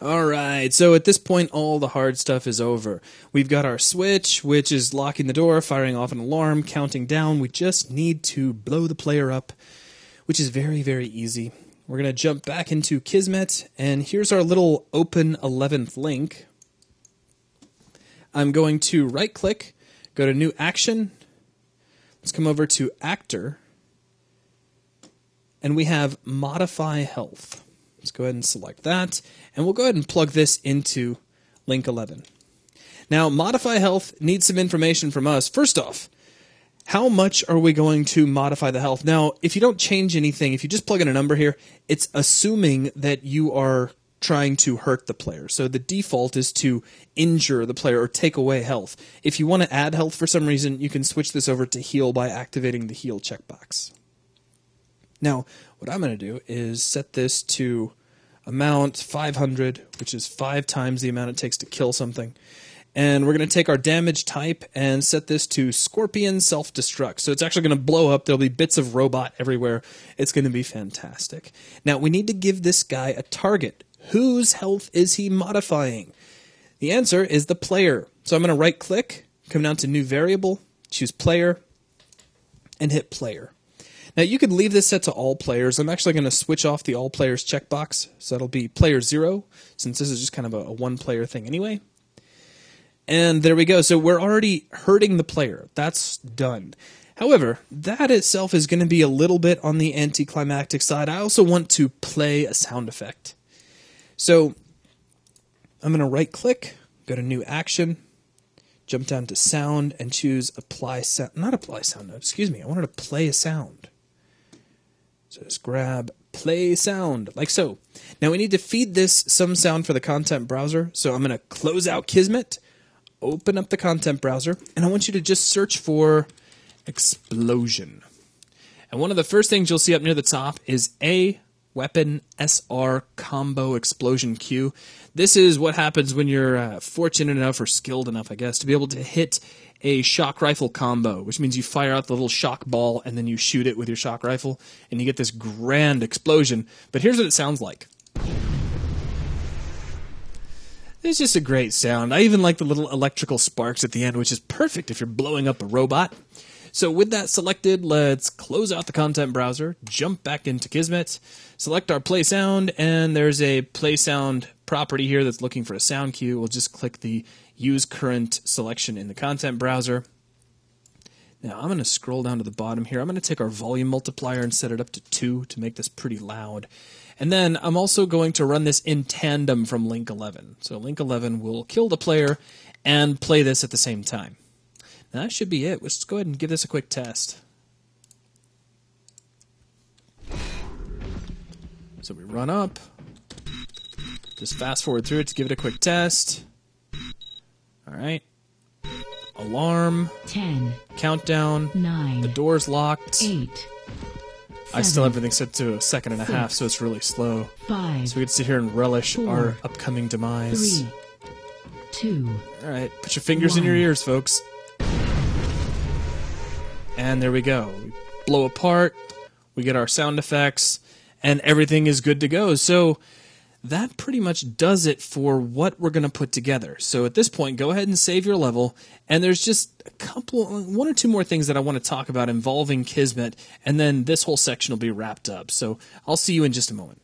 Alright, so at this point all the hard stuff is over. We've got our switch, which is locking the door, firing off an alarm, counting down. We just need to blow the player up, which is very, very easy. We're going to jump back into Kismet, and here's our little open 11th link. I'm going to right-click, go to New Action. Let's come over to Actor, and we have Modify Health. Let's go ahead and select that, and we'll go ahead and plug this into link 11. Now, Modify Health needs some information from us. First off, how much are we going to modify the health? Now, if you don't change anything, if you just plug in a number here, it's assuming that you are trying to hurt the player. So the default is to injure the player or take away health. If you want to add health for some reason, you can switch this over to heal by activating the heal checkbox. Now, what I'm going to do is set this to amount 500, which is 5 times the amount it takes to kill something. And we're going to take our damage type and set this to Scorpion Self-Destruct. So it's actually going to blow up. There'll be bits of robot everywhere. It's going to be fantastic. Now, we need to give this guy a target. Whose health is he modifying? The answer is the player. So I'm going to right-click, come down to New Variable, choose Player, and hit Player. Now, you could leave this set to all players. I'm actually going to switch off the all players checkbox. So that'll be player 0, since this is just kind of a one-player thing anyway. And there we go. So we're already hurting the player. That's done. However, that itself is going to be a little bit on the anticlimactic side. I also want to play a sound effect. So I'm going to right-click, go to New Action, jump down to Sound, and choose Apply Sound. Not Apply Sound Note, excuse me. I wanted to play a sound. So just grab Play Sound, like so. Now we need to feed this some sound for the content browser. So I'm going to close out Kismet, open up the content browser, and I want you to just search for explosion. And one of the first things you'll see up near the top is A Weapon SR Combo Explosion Q. This is what happens when you're fortunate enough or skilled enough, I guess, to be able to hit a shock rifle combo, which means you fire out the little shock ball and then you shoot it with your shock rifle, and you get this grand explosion. But here's what it sounds like. It's just a great sound. I even like the little electrical sparks at the end, which is perfect if you're blowing up a robot. So with that selected, let's close out the content browser, jump back into Kismet, select our play sound, and there's a play sound property here that's looking for a sound cue. We'll just click the use current selection in the content browser. Now I'm going to scroll down to the bottom here. I'm going to take our volume multiplier and set it up to 2 to make this pretty loud. And then I'm also going to run this in tandem from link 11. So link 11 will kill the player and play this at the same time. Now that should be it. Let's go ahead and give this a quick test. So we run up. Just fast forward through it to give it a quick test. All right. Alarm. 10. Countdown. 9. The door's locked. 8. I still have everything set to 1.5 seconds, so it's really slow. 5. So we can sit here and relish 4, our upcoming demise. 3. 2. All right, put your fingers in 1. your ears, folks. And there we go. We blow apart, we get our sound effects, and everything is good to go. So that pretty much does it for what we're going to put together. So at this point, go ahead and save your level. And there's just one or two more things that I want to talk about involving Kismet, and then this whole section will be wrapped up. So I'll see you in just a moment.